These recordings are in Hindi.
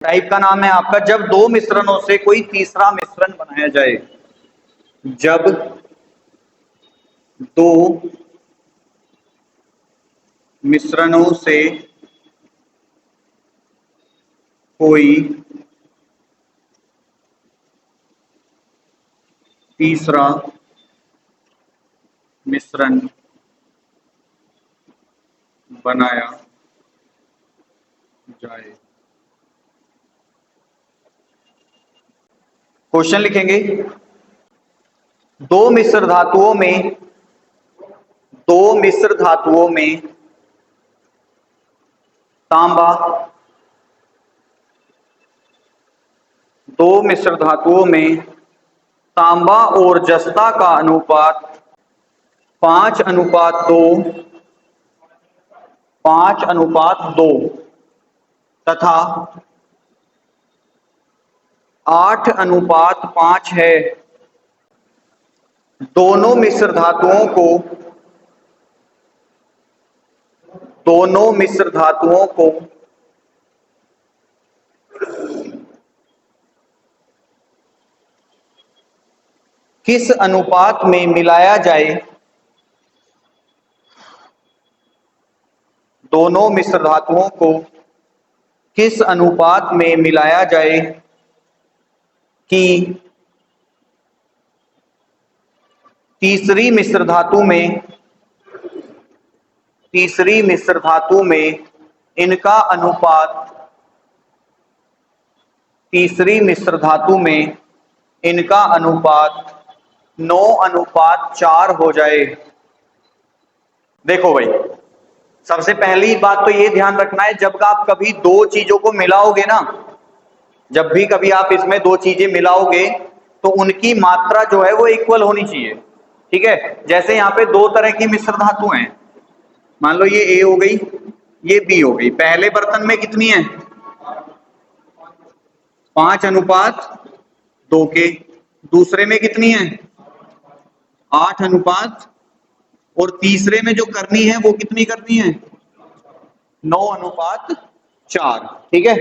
टाइप का नाम है आपका जब दो मिश्रणों से कोई तीसरा मिश्रण बनाया जाए। जब दो मिश्रणों से कोई तीसरा मिश्रण बनाया जाए। क्वेश्चन लिखेंगे। दो मिश्र धातुओं में तांबा दो मिश्र धातुओं में तांबा और जस्ता का अनुपात 5:2 तथा 8:5 है। दोनों मिश्र धातुओं को किस अनुपात में मिलाया जाए। दोनों मिश्र धातुओं को किस अनुपात में मिलाया जाए कि तीसरी मिश्र धातु में इनका अनुपात 9:4 हो जाए। देखो भाई, सबसे पहली बात तो ये ध्यान रखना है, जब आप कभी दो चीजों को मिलाओगे ना, जब भी कभी आप इसमें दो चीजें मिलाओगे तो उनकी मात्रा जो है वो इक्वल होनी चाहिए। ठीक है, जैसे यहाँ पे दो तरह की मिश्र धातु हैं, मान लो ये ए हो गई, ये बी हो गई। पहले बर्तन में कितनी है? 5:2 के। दूसरे में कितनी है? 8:, और तीसरे में जो करनी है वो कितनी करनी है? 9:4। ठीक है,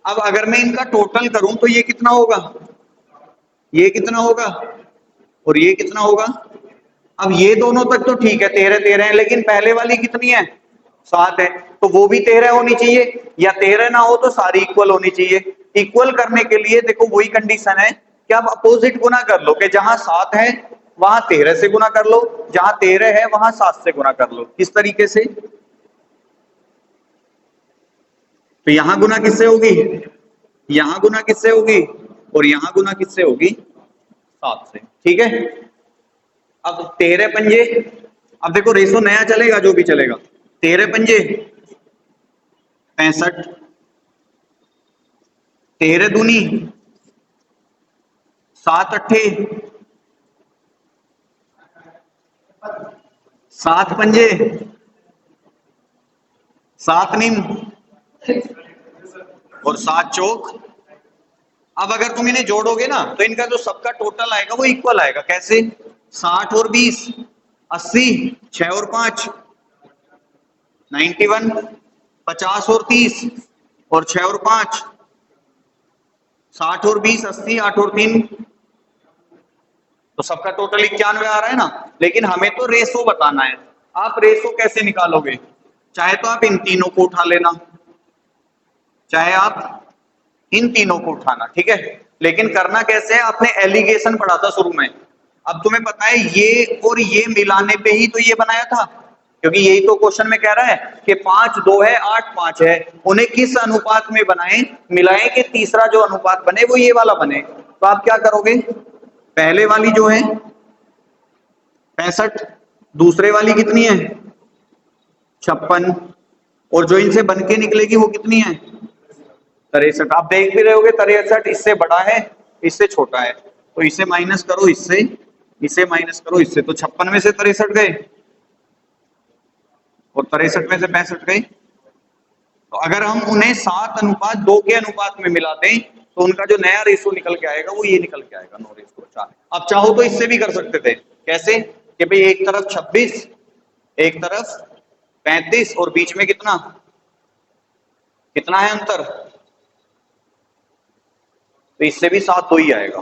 अब अगर मैं इनका टोटल करूं तो ये कितना होगा? ये कितना होगा और ये कितना होगा? अब ये दोनों तक तो ठीक है, 13 है, लेकिन पहले वाली कितनी है? 7 है, तो वो भी 13 होनी चाहिए, या 13 ना हो तो सारी इक्वल होनी चाहिए। इक्वल करने के लिए देखो वही कंडीशन है कि आप अपोजिट गुना कर लो, कि जहां 7 है वहां 13 से गुना कर लो, जहां 13 है वहां 7 से गुना कर लो। किस तरीके से? तो यहां गुना किससे होगी? यहां गुना किससे होगी? और यहां गुना किससे होगी? 7 से। ठीक है, अब 13 पंजे, अब देखो रेशो नया चलेगा, जो भी चलेगा। 13 पंजे 65, 13 दूनी 7 अट्ठे 7 पंजे 7 नीम और 7 चौक। अब अगर तुम इन्हें जोड़ोगे ना तो इनका जो सबका टोटल आएगा वो इक्वल आएगा। कैसे? 60 और 20 80, 6 और 5 91, 50 और 30 और 6 और 5 60 और 20 80, 8 और 3, तो सबका टोटल 91 आ रहा है ना। लेकिन हमें तो रेशो बताना है। आप रेशो कैसे निकालोगे? चाहे तो आप इन तीनों को उठा लेना, चाहे आप इन तीनों को उठाना। ठीक है, लेकिन करना कैसे है? आपने एलिगेशन पढ़ा था शुरू में। अब तुम्हें पता है ये और ये मिलाने पे ही तो ये बनाया था, क्योंकि यही तो क्वेश्चन में कह रहा है कि 5:2 है 8:5 है, उन्हें किस अनुपात में बनाएं, मिलाएं कि तीसरा जो अनुपात बने वो ये वाला बने। तो आप क्या करोगे? पहले वाली जो है 65, दूसरे वाली कितनी है? 56, और जो इनसे बन के निकलेगी वो कितनी है? 63। आप देख भी रहे होगे 63 इससे बड़ा है, इससे छोटा है, तो इसे माइनस करो इससे, इसे माइनस करो इससे, तो 56 में से 63 गए और 63 में से 65 गए। तो अगर हम उन्हें 7:2 के अनुपात में मिला दें तो उनका जो नया रेशो निकल के आएगा वो ये निकल के आएगा, 9:4। अब चाहो तो इससे भी कर सकते थे। कैसे? कि भाई एक तरफ 26, एक तरफ 35, और बीच में कितना कितना है अंतर? तो इससे भी 7 2 ही आएगा।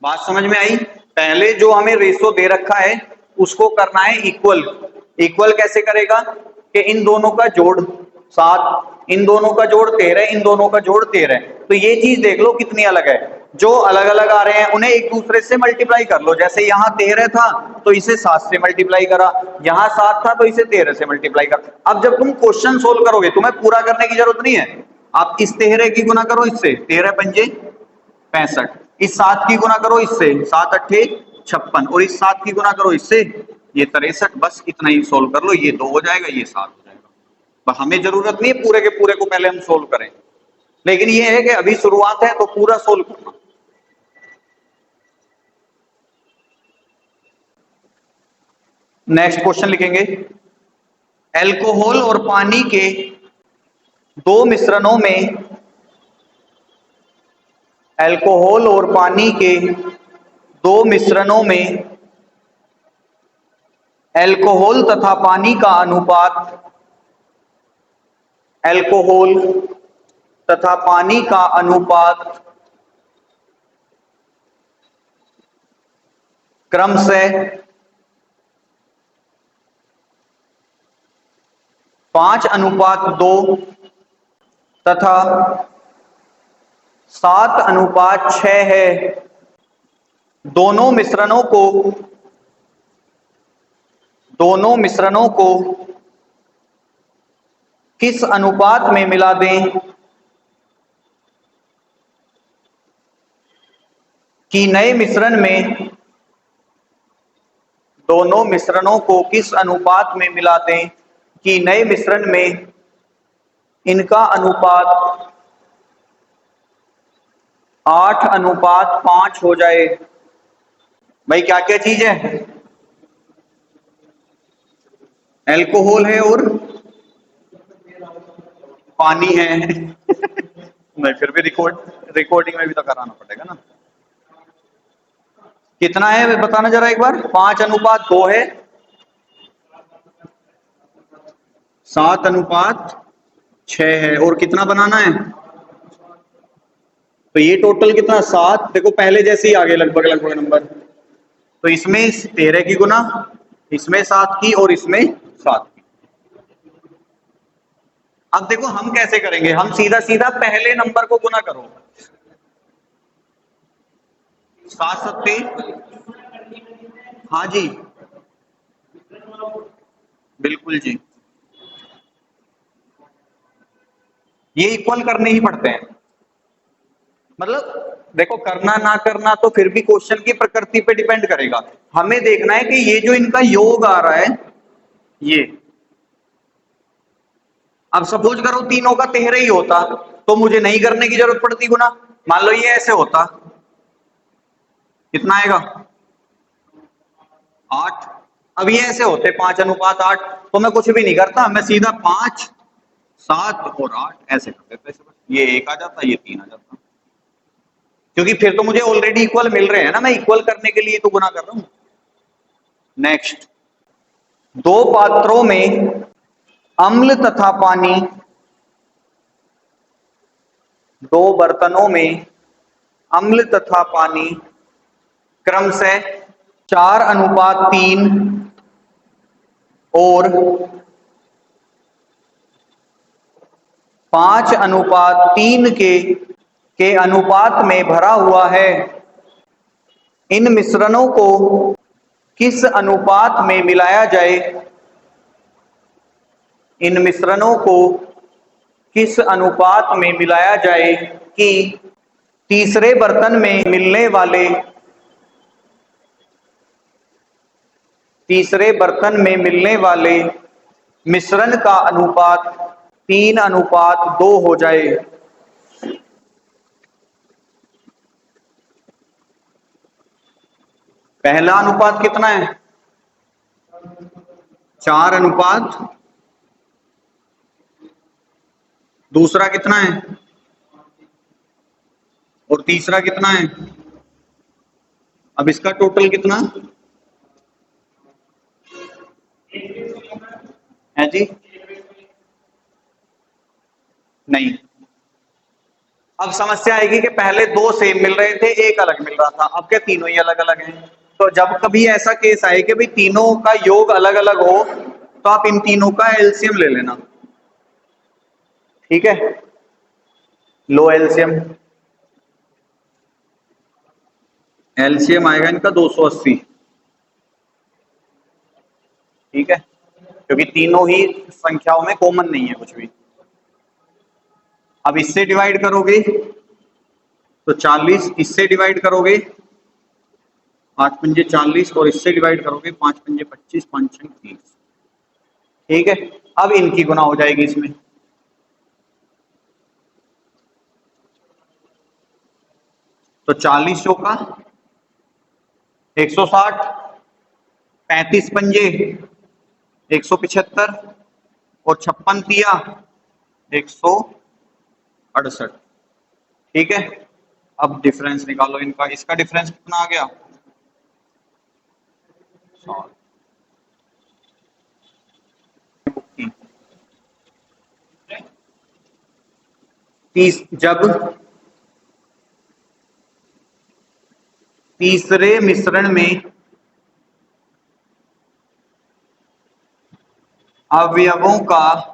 बात समझ में आई? पहले जो हमें रेशो दे रखा है उसको करना है इक्वल। इक्वल कैसे करेगा कि इन दोनों का जोड़ 7, इन दोनों का जोड़ 13, इन दोनों का जोड़ 13। तो ये चीज देख लो कितनी अलग है। जो अलग अलग आ रहे हैं उन्हें एक दूसरे से मल्टीप्लाई कर लो। जैसे यहाँ 13 था तो इसे 7 से मल्टीप्लाई करा, यहाँ 7 था तो इसे 13 से मल्टीप्लाई करा। अब जब तुम क्वेश्चन सोल्व करोगे तुम्हें पूरा करने की जरूरत नहीं है। आप इस 13 की गुना करो इससे, 13 पंजे 65, इस 7 की गुना करो इससे, 7 अट्ठे 56, और इस 7 की गुना करो इससे, ये 63। बस इतना ही सोल्व कर लो, ये 2 हो जाएगा, ये 7 हो जाएगा। पर हमें जरूरत नहीं है पूरे के पूरे को पहले हम सोल्व करें, लेकिन ये है कि अभी शुरुआत है तो पूरा सोल्व करना। नेक्स्ट क्वेश्चन लिखेंगे, एल्कोहल और पानी के दो मिश्रणों में, एल्कोहल और पानी के दो मिश्रणों में एल्कोहल तथा पानी का अनुपात, एल्कोहल तथा पानी का अनुपात क्रमशः 5:2 तथा 7:6 है। दोनों मिश्रणों को किस अनुपात में मिला दें कि नए मिश्रण में, दोनों मिश्रणों को किस अनुपात में मिला दें कि नए मिश्रण में इनका अनुपात 8:5 हो जाए। भाई क्या क्या चीज है? एल्कोहल है और पानी है। नहीं फिर भी रिकॉर्डिंग में भी तो कराना पड़ेगा ना। कितना है बताना जरा एक बार। 5:2 है, 7:6 है, और कितना बनाना है? तो ये टोटल कितना 7, देखो पहले जैसे ही आगे लगभग लगभग नंबर। तो इसमें 13 की गुना, इसमें 7 की, और इसमें 7 की। अब देखो हम कैसे करेंगे, हम सीधा सीधा पहले नंबर को गुना करो। 7 सत्ते, हाँ जी बिल्कुल जी, ये इक्वल करने ही पड़ते हैं। मतलब देखो करना ना करना तो फिर भी क्वेश्चन की प्रकृति पे डिपेंड करेगा। हमें देखना है कि ये जो इनका योग आ रहा है ये, अब सपोज करो तीनों का 13 ही होता तो मुझे नहीं करने की जरूरत पड़ती गुना। मान लो ये ऐसे होता, कितना आएगा 8। अब ये ऐसे होते 5:8, तो मैं कुछ भी नहीं करता, मैं सीधा 5 7 और 8 ऐसे कर देता। ये 1 आ जाता, ये 3 आ जाता, क्योंकि फिर तो मुझे ऑलरेडी इक्वल मिल रहे हैं ना, मैं इक्वल करने के लिए तो गुना कर रहा हूं। नेक्स्ट, दो पात्रों में अम्ल तथा पानी, दो बर्तनों में अम्ल तथा पानी क्रमशः 4:3 और 5:3 के अनुपात में भरा हुआ है। इन मिश्रणों को किस अनुपात में मिलाया जाए, इन मिश्रणों को किस अनुपात में मिलाया जाए कि तीसरे बर्तन में मिलने वाले, तीसरे बर्तन में मिलने वाले मिश्रण का अनुपात 3:2 हो जाए। पहला अनुपात कितना है 4:, दूसरा कितना है और तीसरा कितना है। अब इसका टोटल कितना है जी? नहीं, अब समस्या आएगी कि पहले दो सेम मिल रहे थे, एक अलग मिल रहा था, अब क्या तीनों ही अलग अलग हैं। तो जब कभी ऐसा केस आए कि भाई तीनों का योग अलग अलग हो, तो आप इन तीनों का एलसीएम ले लेना। ठीक है, लो एलसीएम। एलसीएम आएगा इनका 280। ठीक है, क्योंकि तीनों ही संख्याओं में कॉमन नहीं है कुछ भी। अब इससे डिवाइड करोगे तो 40, इससे डिवाइड करोगे 5 पंजे 40, और इससे डिवाइड करोगे 5 पंजे 25, 5 छंग 30। ठीक है, अब इनकी गुना हो जाएगी इसमें। तो 40 चौका 160, 35 पंजे 175, और 56 तिया 168। ठीक है, अब डिफरेंस निकालो इनका। इसका डिफरेंस कितना आ गया? 30। जब तीसरे मिश्रण में अवयवों का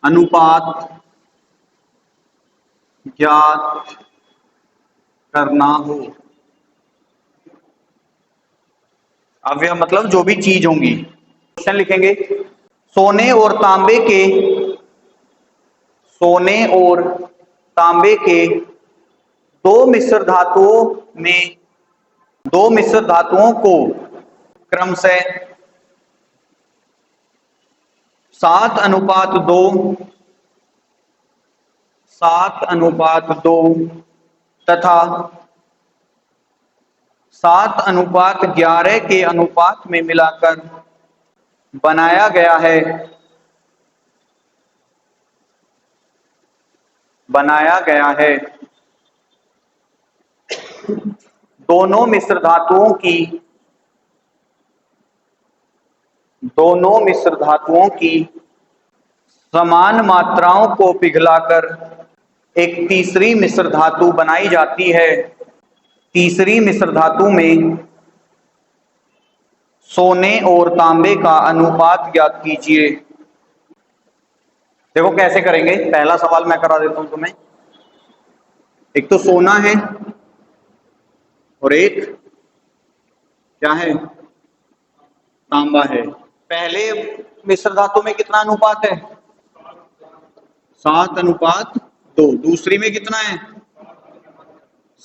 अनुपात ज्ञात करना हो। अवयव मतलब जो भी चीज होंगी। क्वेश्चन लिखेंगे, सोने और तांबे के दो मिश्र धातुओं में, दो मिश्र धातुओं को क्रमशः 7:2, 7:2 तथा 7:11 के अनुपात में मिलाकर बनाया गया है। बनाया गया है। दोनों मिश्र धातुओं की समान मात्राओं को पिघलाकर एक तीसरी मिश्र धातु बनाई जाती है। तीसरी मिश्र धातु में सोने और तांबे का अनुपात ज्ञात कीजिए। देखो कैसे करेंगे, पहला सवाल मैं करा देता हूं तुम्हें। एक तो सोना है और एक क्या है? तांबा है। पहले मिश्र धातु में कितना अनुपात है? 7:2। दूसरी में कितना है?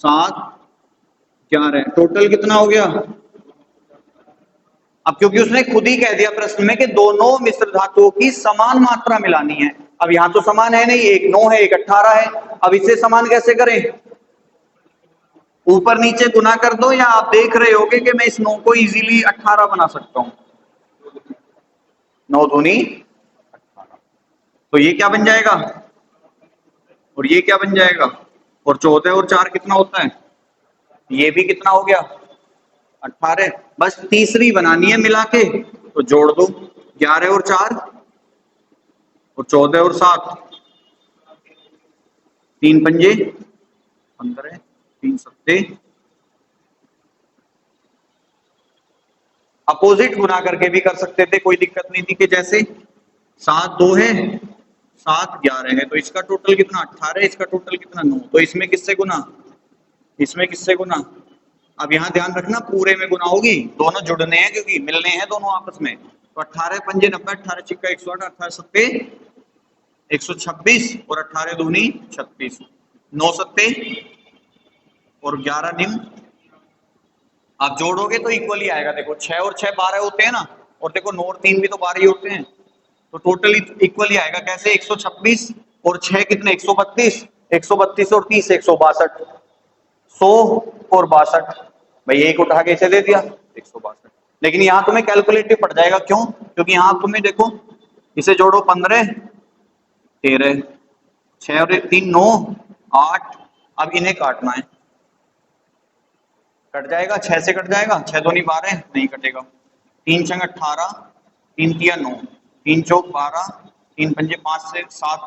7:11। टोटल कितना हो गया? अब क्योंकि उसने खुद ही कह दिया प्रश्न में कि दोनों मिश्र धातुओं की समान मात्रा मिलानी है। अब यहां तो समान है नहीं, एक 9 है एक 18 है। अब इसे समान कैसे करें? ऊपर नीचे गुना कर दो, या आप देख रहे होगे कि मैं इस 9 को इजीली 18 बना सकता हूं। 9 दूनी 18। तो ये क्या बन जाएगा? और ये क्या बन जाएगा? और 14 और 4 कितना होता है? ये भी कितना हो गया? 18। बस तीसरी बनानी है मिला के, तो जोड़ दो। 11 और 4 और 14 और 7, 3 पंजे 15, 3 सत्ते। अपोजिट गुना करके भी कर सकते थे, कोई दिक्कत नहीं थी। कि जैसे 7 2 है, 7 11 है, तो इसका टोटल कितना? 18। इसका टोटल कितना? 9। तो इसमें किससे गुना? इसमें किससे गुना? अब यहां ध्यान रखना, पूरे में गुना होगी, दोनों जुड़ने हैं क्योंकि मिलने हैं दोनों आपस में। तो 18 पंजे 90, 18 छिक्का 108, 18 सत्ते 126, और 18 दूनी 36, 9 सत्ते और 11 निम। आप जोड़ोगे तो इक्वल ही आएगा। देखो 6 और 6 12 होते हैं ना, और देखो 9 और 3 भी तो 12 ही होते हैं, तो टोटल इक्वल ही आएगा। कैसे? 126 और 6 कितने? 132, 132 और 30 162, 100 और 62। भाई एक उठा के इसे दे दिया 162। लेकिन यहाँ तुम्हें कैलकुलेटिव पड़ जाएगा। क्यों? क्योंकि यहाँ तुम्हें देखो, इसे जोड़ो 15 13, 6 और 3 9 8। अब इन्हें काटना है, कट जाएगा, 6 से कट जाएगा, 6 दूनी 12, नहीं कटेगा। 3 छंग 18, 3 तिया 9, 3 चौक 12, 3 पंजे 5 से 7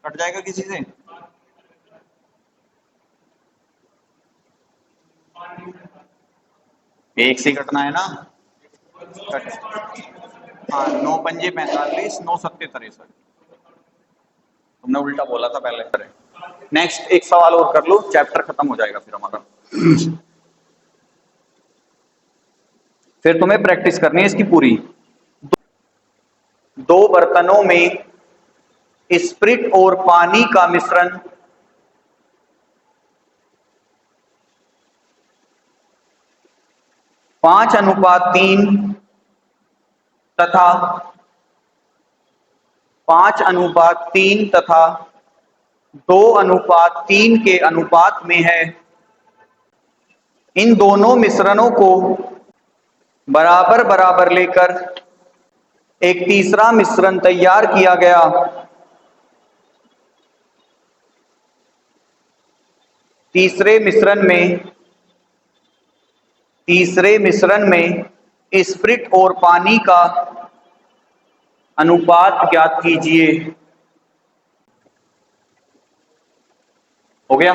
कट जाएगा किसी से। एक से कटना है ना। कट, हाँ 9 पंजे 45, 9 सत्ते 63। तुमने उल्टा बोला था पहले। नेक्स्ट एक सवाल और कर लो, चैप्टर खत्म हो जाएगा फिर हमारा। फिर तुम्हें प्रैक्टिस करनी है इसकी पूरी। दो बर्तनों में स्प्रिट और पानी का मिश्रण 5:3 तथा 5:3 तथा 2:3 के अनुपात में है। इन दोनों मिश्रणों को बराबर बराबर लेकर एक तीसरा मिश्रण तैयार किया गया। तीसरे मिश्रण में स्प्रिट और पानी का अनुपात ज्ञात कीजिए। हो गया।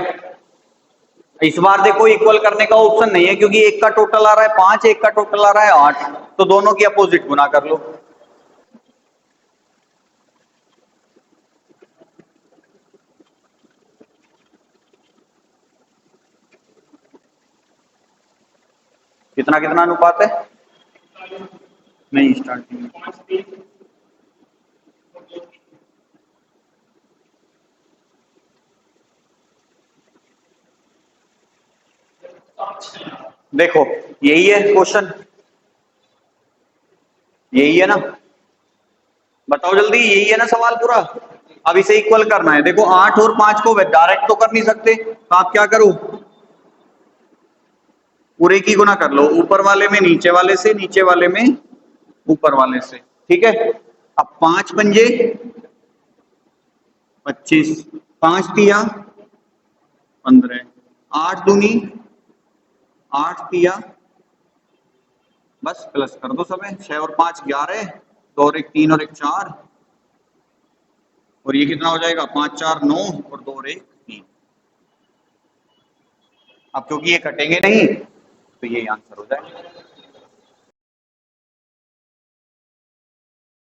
इस बार देखो इक्वल करने का ऑप्शन नहीं है, क्योंकि एक का टोटल आ रहा है 5, एक का टोटल आ रहा है 8, तो दोनों की अपोजिट गुना कर लो। कितना कितना अनुपात है? नहीं, स्टार्टिंग में देखो यही है क्वेश्चन, यही है ना, बताओ जल्दी, यही है ना सवाल पूरा। अब इसे इक्वल करना है। देखो 8 और 5 को डायरेक्ट तो कर नहीं सकते, तो आप क्या करो, पूरे की गुना कर लो, ऊपर वाले में नीचे वाले से, नीचे वाले में ऊपर वाले से। ठीक है। अब 5 पंजे 25, 5 तिया 15, 8 दूनी 8 तिया, बस प्लस कर दो सब। 6 और 5 11, 2 और 1 3 और 1 4, और ये कितना हो जाएगा 5 4 9 और 2 और 1 3। अब क्योंकि ये कटेंगे नहीं तो ये आंसर हो जाएगा।